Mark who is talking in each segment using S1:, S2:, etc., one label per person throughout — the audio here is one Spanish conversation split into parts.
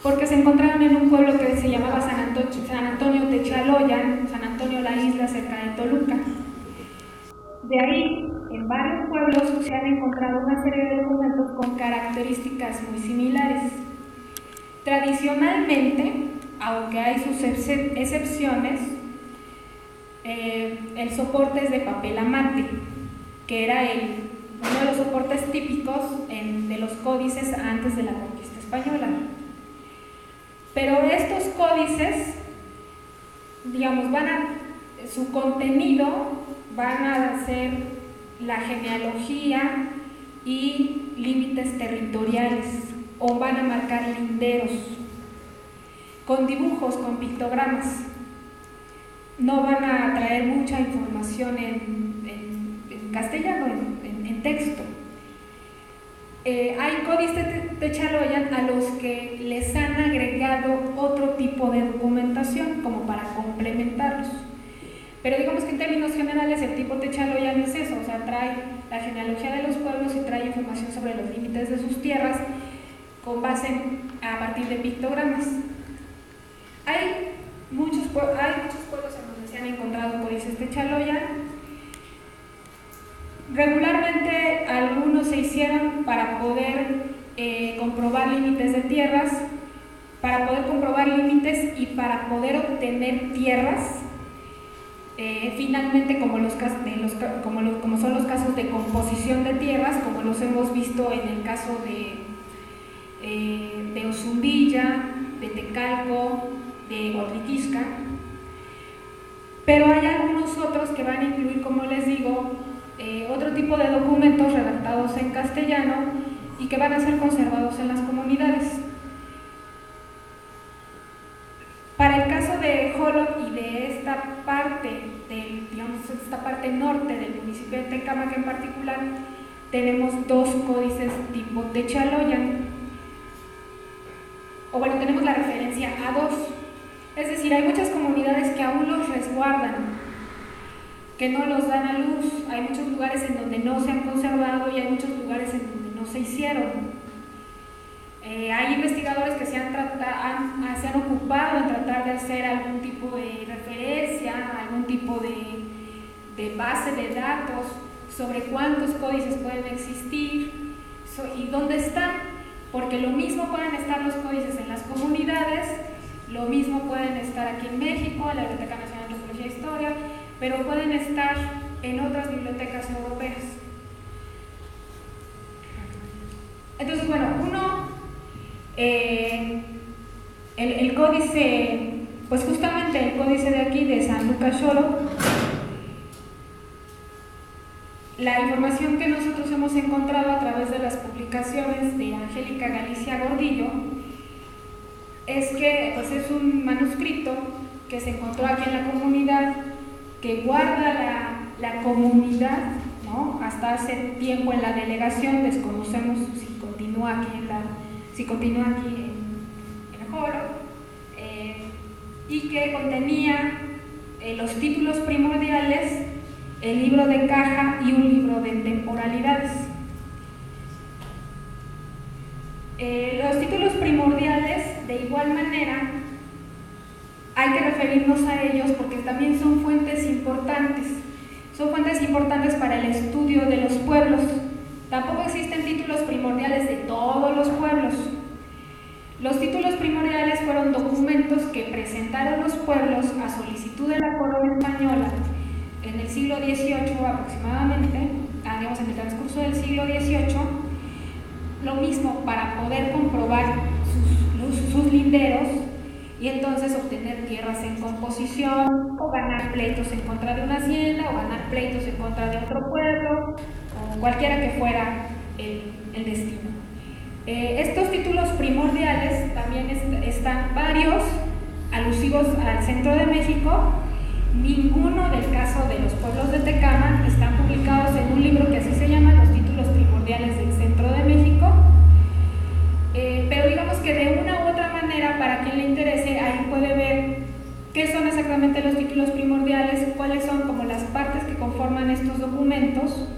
S1: porque se encontraron en un pueblo que se llamaba San Antonio Techaloyan, San Antonio la isla cerca de Toluca. De ahí, en varios pueblos se han encontrado una serie de documentos con características muy similares. Tradicionalmente, aunque hay sus excepciones, el soporte es de papel amate, que era uno de los soportes típicos de los códices antes de la conquista española. Pero estos códices, digamos, su contenido van a ser la genealogía y límites territoriales, o van a marcar linderos, con dibujos, con pictogramas. No van a traer mucha información en castellano, en texto. Hay códices Techaloyan a los que les han agregado otro tipo de documentación como para complementarlos. Pero digamos que en términos generales el tipo Techaloyan es eso, o sea, trae la genealogía de los pueblos y trae información sobre los límites de sus tierras con base a partir de pictogramas. Hay muchos pueblos en donde se han encontrado códices Techaloyan. Regularmente algunos se hicieron para poder comprobar límites de tierras, para poder comprobar límites y para poder obtener tierras, finalmente como son los casos de composición de tierras, como los hemos visto en el caso de Ozumbilla, de Tecalco, de Huautliquixca. Pero hay algunos otros que van a incluir, como les digo, otro tipo de documentos redactados en castellano y que van a ser conservados en las comunidades. Para el caso de Xolotl y de esta parte, esta parte norte del municipio de Tecámac en particular, tenemos dos códices tipo Techaloyan, o bueno, tenemos la referencia a dos. Es decir, hay muchas comunidades que aún los resguardan, que no los dan a luz. Hay muchos lugares en donde no se han conservado y hay muchos lugares en donde no se hicieron. Hay investigadores que se han ocupado en tratar de hacer algún tipo de referencia, algún tipo de base de datos sobre cuántos códices pueden existir y dónde están, porque lo mismo pueden estar los códices en las comunidades, lo mismo pueden estar aquí en México, en la Biblioteca Nacional de Antropología e Historia, pero pueden estar en otras bibliotecas europeas. Entonces, bueno, el códice, pues justamente el códice de aquí, de San Lucas Xolotl, la información que nosotros hemos encontrado a través de las publicaciones de Angélica Galicia Gordillo es que pues es un manuscrito que se encontró aquí en la comunidad, que guarda la comunidad, ¿no? Hasta hace tiempo en la delegación, desconocemos si continúa aquí en Xolotl, y que contenía los títulos primordiales, el libro de caja y un libro de temporalidades. Los títulos primordiales, de igual manera, hay que referirnos a ellos porque también son fuentes importantes. Son fuentes importantes para el estudio de los pueblos. Tampoco existen títulos primordiales de todos los pueblos. Los títulos primordiales fueron documentos que presentaron los pueblos a solicitud de la corona española en el siglo XVIII aproximadamente, digamos en el transcurso del siglo XVIII, lo mismo para poder comprobar sus linderos y entonces obtener tierras en composición o ganar pleitos en contra de una hacienda o ganar pleitos en contra de otro pueblo o cualquiera que fuera el destino. Estos títulos primordiales también están varios alusivos al centro de México. Ninguno del caso de los pueblos de Tecámac están publicados en un libro que así se llama, Los títulos primordiales del centro de México, pero digamos que de una u otra manera, para quien le interese, ahí puede ver qué son exactamente los títulos primordiales, cuáles son como las partes que conforman estos documentos,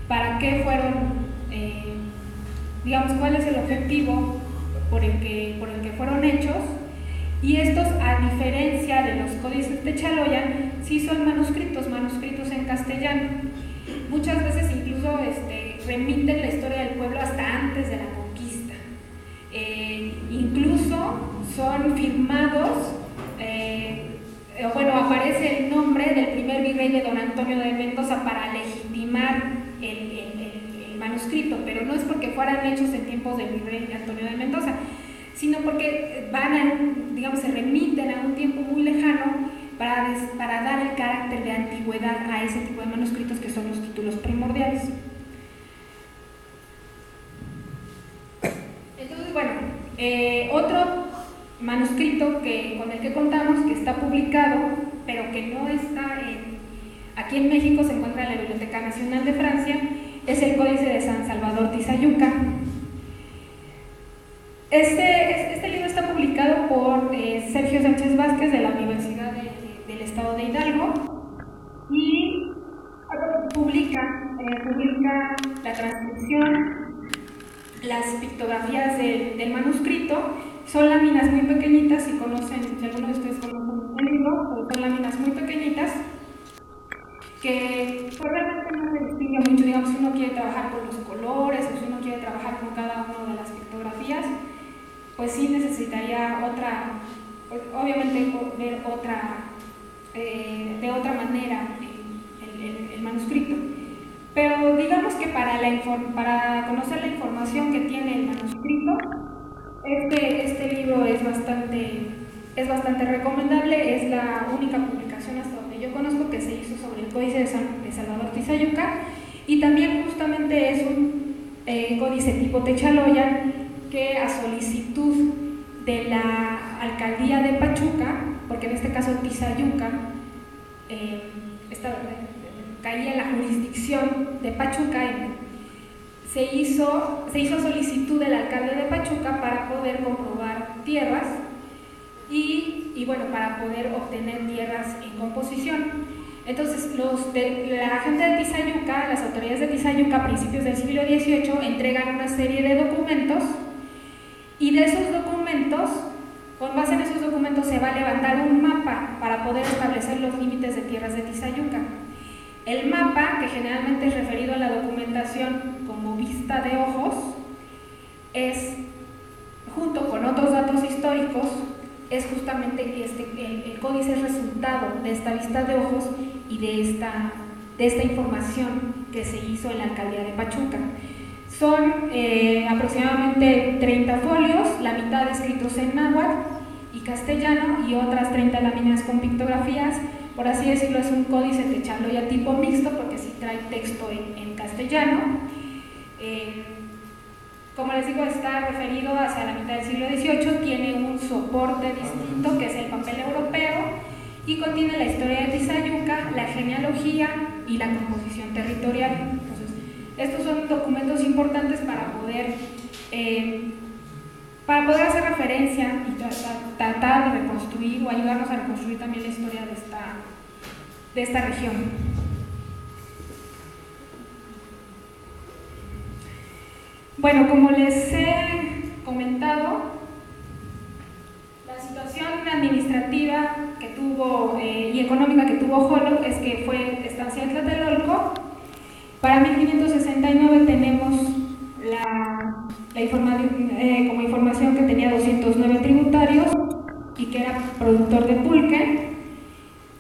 S1: para qué fueron, digamos, cuál es el objetivo por el que fueron hechos, y estos, a diferencia de los códices de Chaloyan, sí son manuscritos en castellano. Muchas veces incluso remiten la historia del pueblo hasta antes de la conquista. Incluso son firmados, aparece el nombre del primer virrey de don Antonio de Mendoza para legitimar el manuscrito, pero no es porque fueran hechos en tiempos del virrey Antonio de Mendoza, sino porque se remiten a un tiempo muy lejano para dar el carácter de antigüedad a ese tipo de manuscritos que son los títulos primordiales. Entonces, otro manuscrito con el que contamos, que está publicado, pero que no está aquí en México, se encuentra en la Biblioteca Nacional de Francia, es el Códice de San Salvador Tizayuca. Este libro está publicado por Sergio Sánchez Vázquez de la Universidad del Estado de Hidalgo, y publica la transcripción, las pictografías del manuscrito. Son láminas muy pequeñitas, si alguno de ustedes conocen el libro, son láminas muy pequeñitas que realmente no se distingue mucho. Digamos, si uno quiere trabajar con los colores o si uno quiere trabajar con cada una de las pictografías, pues sí necesitaría obviamente ver de otra manera el manuscrito. Pero digamos que para conocer la información que tiene el manuscrito, este libro es bastante recomendable. Es la única publicación hasta donde yo conozco que se hizo sobre el Códice de Salvador Tizayuca, y también justamente es un códice tipo Techaloyan, que a solicitud de la alcaldía de Pachuca, porque en este caso Tizayuca caía en la jurisdicción de Pachuca, se hizo solicitud del alcalde de Pachuca para poder comprobar tierras y para poder obtener tierras en composición. Entonces, la gente de Tizayuca, las autoridades de Tizayuca a principios del siglo XVIII, entregan una serie de documentos, y de esos documentos, con base en esos documentos, se va a levantar un mapa para poder establecer los límites de tierras de Tizayuca. El mapa, que generalmente es referido a la documentación como vista de ojos, junto con otros datos históricos, es justamente el códice es resultado de esta vista de ojos y de esta información que se hizo en la alcaldía de Pachuca. Son aproximadamente 30 folios, la mitad escritos en náhuatl y castellano, y otras 30 láminas con pictografías. Por así decirlo, es un códice Techaloyan tipo mixto, porque sí trae texto en castellano. Como les digo, está referido hacia la mitad del siglo XVIII, tiene un soporte distinto, que es el papel europeo, y contiene la historia de Tizayuca, la genealogía y la composición territorial. Entonces, estos son documentos importantes para poder hacer referencia y tratar de reconstruir o ayudarnos a reconstruir también la historia de esta región. Bueno, como les he comentado, la situación administrativa que tuvo y económica que tuvo Xolotl es que fue estancia en Tlatelolco. Para 1569 tenemos como información que tenía 209 tributarios y que era productor de pulque.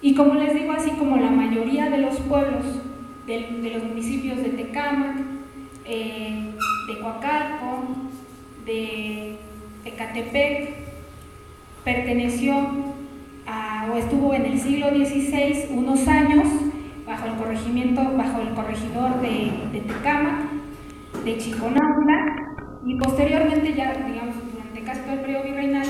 S1: Y como les digo, así como la mayoría de los pueblos de los municipios de Tecámac, de Coacalco, de Ecatepec, perteneció o estuvo en el siglo XVI unos años bajo el corregidor de Tecámac, de Chiconautla, y posteriormente, ya digamos durante casi todo el periodo virreinal,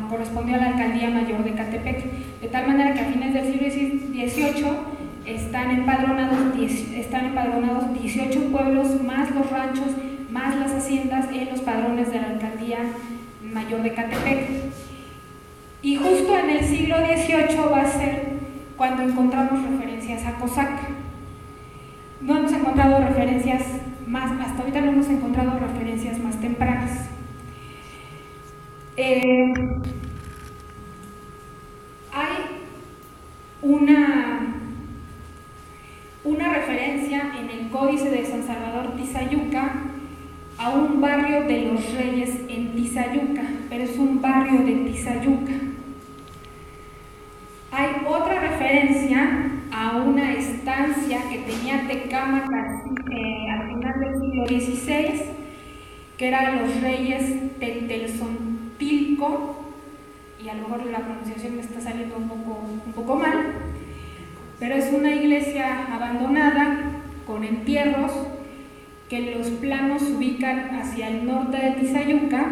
S1: correspondió a la alcaldía mayor de Ecatepec, de tal manera que a fines del siglo XVIII están empadronados 18 pueblos, más los ranchos, más las haciendas, en los padrones de la alcaldía mayor de Ecatepec. Y justo en el siglo XVIII va a ser cuando encontramos referencias a Cosac. No hemos encontrado referencias hasta ahorita no hemos encontrado referencias más tempranas. Eh, hay una referencia en el Códice de San Salvador Tizayuca a un barrio de los Reyes en Tizayuca, pero es un barrio de Tizayuca. Hay otra referencia a una estancia que tenía Tecámac al final del siglo XVI, que eran los Reyes Tetelzontilco, y a lo mejor la pronunciación me está saliendo un poco mal, pero es una iglesia abandonada con entierros que en los planos se ubican hacia el norte de Tizayuca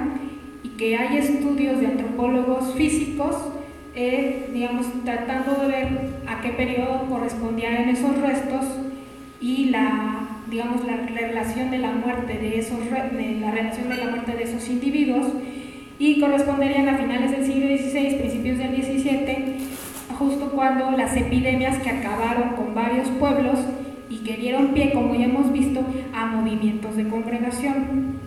S1: y que hay estudios de antropólogos físicos digamos, tratando de ver a qué periodo correspondían esos restos y digamos, la relación de la muerte de esos individuos, y corresponderían a finales del siglo XVI, principios del XVII, justo cuando las epidemias que acabaron con varios pueblos y que dieron pie, como ya hemos visto, a movimientos de congregación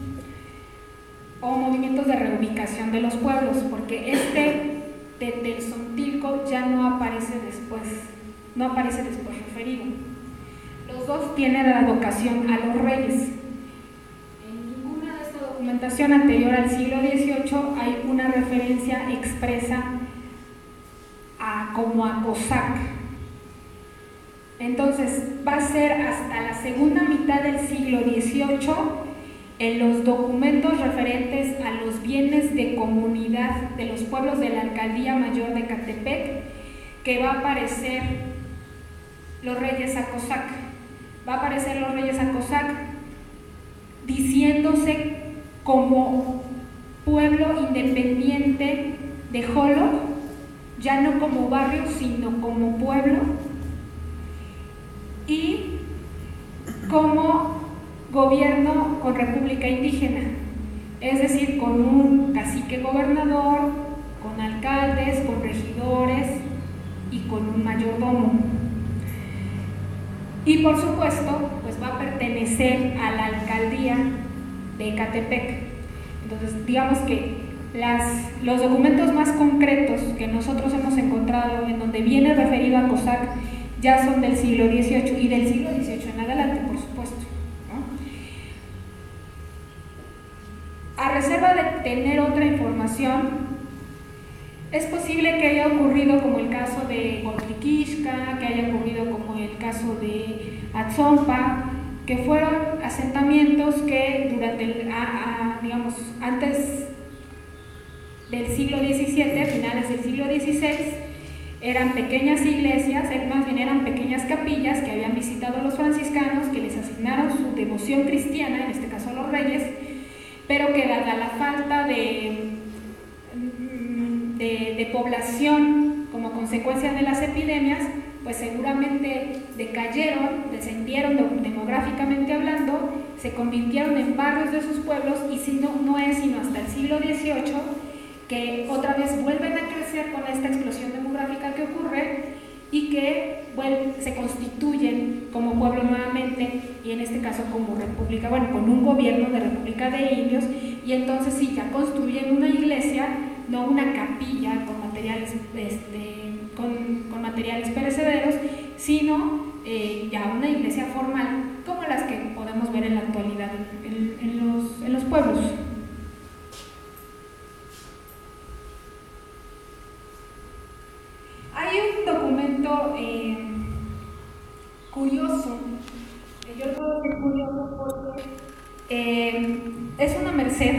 S1: o movimientos de reubicación de los pueblos, porque Tetelzontilco ya no aparece después referido. Los dos tienen la vocación a los reyes. En ninguna de esta documentación anterior al siglo XVIII hay una referencia expresa como a Cosac. Entonces va a ser hasta la segunda mitad del siglo XVIII, en los documentos referentes a los bienes de comunidad de los pueblos de la Alcaldía Mayor de Ecatepec, que va a aparecer los reyes Acosac. Va a aparecer los reyes Acosac diciéndose como pueblo independiente de Jolo, ya no como barrio, sino como pueblo, y como gobierno con república indígena, es decir, con un cacique gobernador, con alcaldes, con regidores y con un mayordomo. Y por supuesto, pues va a pertenecer a la alcaldía de Ecatepec. Entonces, digamos que los documentos más concretos que nosotros hemos encontrado en donde viene referido a Cosac ya son del siglo XVIII y del siglo XVIII en adelante, por supuesto, ¿no? A reserva de tener otra información, es posible que haya ocurrido como el caso de Coatliquixca, que haya ocurrido como el caso de Atzompa, que fueron asentamientos que durante digamos, antes del siglo XVII, a finales del siglo XVI, eran pequeñas iglesias, más bien eran pequeñas capillas que habían visitado los franciscanos, que les asignaron su devoción cristiana, en este caso a los reyes, pero que dada la falta de población como consecuencia de las epidemias, pues seguramente decayeron, descendieron demográficamente hablando, se convirtieron en barrios de sus pueblos, y si no es sino hasta el siglo XVIII que otra vez vuelven a crecer con esta explosión demográfica que ocurre y que se constituyen como pueblo nuevamente, y en este caso como república, bueno, con un gobierno de república de indios, y entonces sí, ya construyen una iglesia, no una capilla con materiales, con materiales perecederos, sino ya una iglesia formal, como las que podemos ver en la actualidad en los pueblos. Hay un documento curioso, yo lo puedo decir curioso porque es una merced.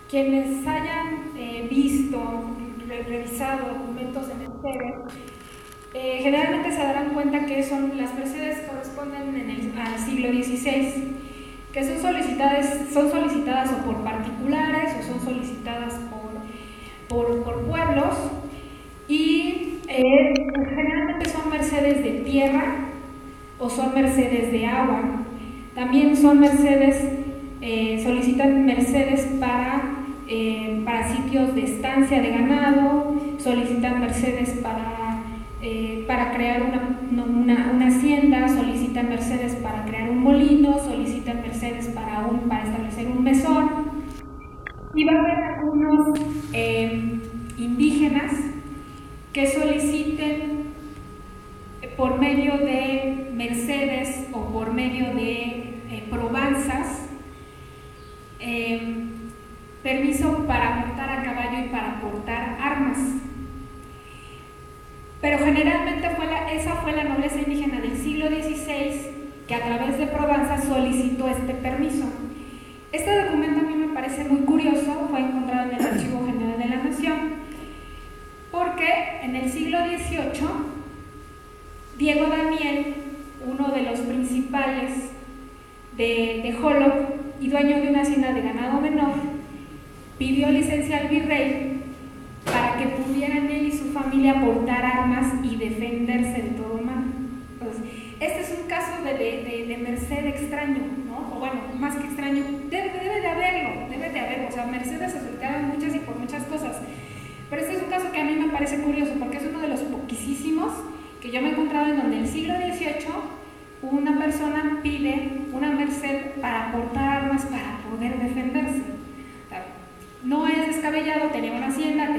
S1: Quienes hayan visto, revisado documentos de mercedes, generalmente se darán cuenta que las mercedes corresponden al siglo XVI, que son solicitadas o por particulares o son solicitadas por pueblos, y generalmente son mercedes de tierra o son mercedes de agua. También son mercedes, solicitan mercedes para sitios de estancia de ganado, solicitan mercedes para crear una hacienda, solicitan mercedes para crear un molino, solicitan mercedes para establecer un mesón. y va a haber algunos indígenas que soliciten por medio de mercedes o por medio de provanzas permiso para montar a caballo y para portar armas. Pero generalmente esa fue la nobleza indígena del siglo XVI que a través de provanzas solicitó este permiso. Este documento a mí me parece muy curioso, fue encontrado en el Archivo General de la Nación, porque en el siglo XVIII, Diego Daniel, uno de los principales de Jolo y dueño de una hacienda de ganado menor, pidió licencia al virrey para que pudieran él y su familia portar armas y defenderse de todo mal. Entonces, este es un caso de merced extraño, ¿no? O bueno, más que extraño, debe de haberlo, o sea, mercedes se soltaban muchas y por muchas cosas, pero este es un caso que a mí me parece curioso porque es uno de los poquísimos que yo me he encontrado en donde en el siglo XVIII una persona pide una merced para portar armas para poder defenderse. O sea, no es descabellado, tenía una hacienda,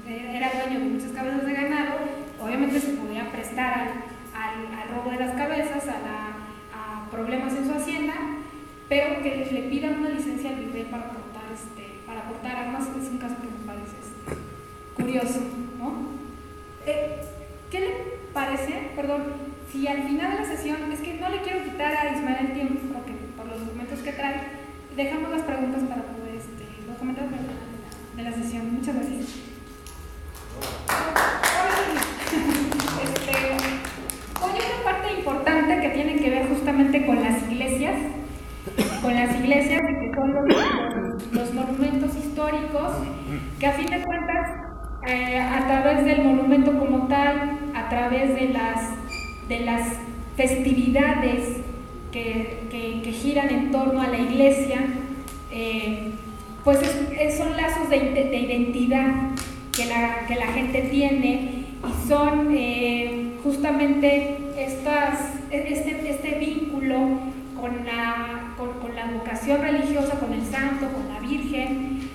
S1: era dueño de muchas cabezas de ganado, obviamente se podía prestar al robo de las cabezas, a problemas en su hacienda, pero que le pidan una licencia al virrey para portar armas es un caso que me parece curioso, ¿no? ¿Qué le parece? Perdón, si al final de la sesión, es que no le quiero quitar a Ismael el tiempo, porque por los documentos que trae, dejamos las preguntas para poder los comentarios de la sesión. Muchas gracias. Hoy hay una parte importante que tiene que ver justamente con las iglesias, que son los monumentos históricos, que a fin de cuentas, a través del monumento como tal, a través de las festividades que giran en torno a la iglesia, pues son lazos de identidad que la gente tiene y son justamente este vínculo con la vocación religiosa, con el santo, con la Virgen,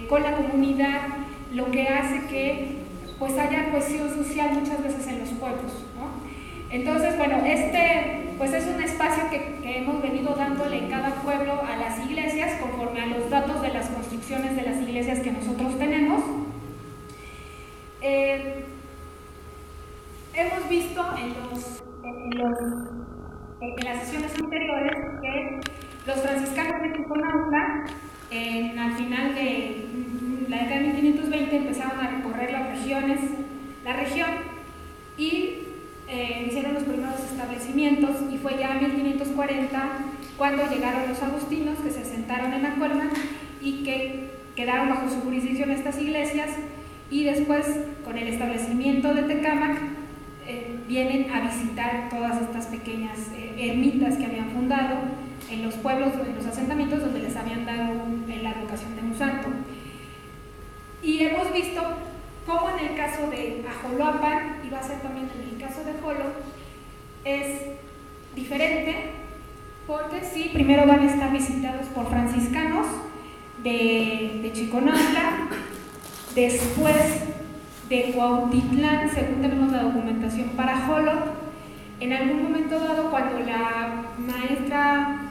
S1: con la comunidad, lo que hace que pues haya cohesión social muchas veces en los pueblos, ¿no? Entonces, bueno, pues es un espacio que hemos venido dándole en cada pueblo a las iglesias conforme a los datos de las construcciones de las iglesias que nosotros tenemos. Hemos visto en las sesiones anteriores que los franciscanos de Chiconautla, al final de la década de 1520, empezaron a recorrer la región y hicieron los primeros establecimientos, y fue ya en 1540 cuando llegaron los agustinos, que se asentaron en Acuerna y que quedaron bajo su jurisdicción estas iglesias, y después con el establecimiento de Tecámac vienen a visitar todas estas pequeñas ermitas que habían fundado en los pueblos, en los asentamientos donde les habían dado la advocación de un santo. Y hemos visto cómo en el caso de Ajoloapan, y va a ser también en el caso de Jolo, es diferente, porque sí, primero van a estar visitados por franciscanos de Chiconautla, después de Cuautitlán, según tenemos la documentación para Jolo. En algún momento dado, cuando la maestra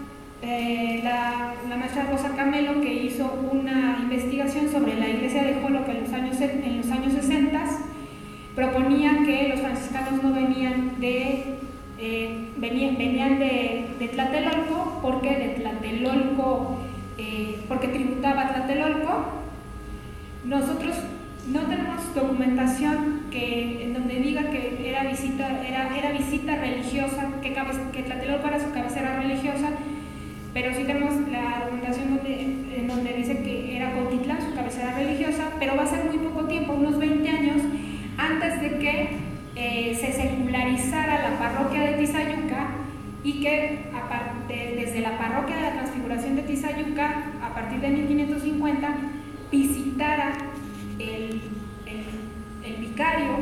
S1: Rosa Camelo, que hizo una investigación sobre la iglesia de Jolo, que en los años 60 proponía que los franciscanos no venían venían de Tlatelolco, porque tributaba a Tlatelolco. Nosotros no tenemos documentación en donde diga que era visita religiosa, que Tlatelolco era su cabecera religiosa, pero sí tenemos la documentación en donde dice que era Cuautitlán su cabecera religiosa, pero va a ser muy poco tiempo, unos 20 años, antes de que se secularizara la parroquia de Tizayuca, y que desde la parroquia de la Transfiguración de Tizayuca, a partir de 1550, visitara el vicario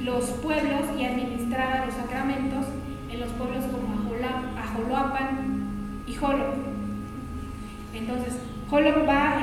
S1: los pueblos y administrara los sacramentos en los pueblos como Ajoloapan y Jolo. Entonces, Hollock va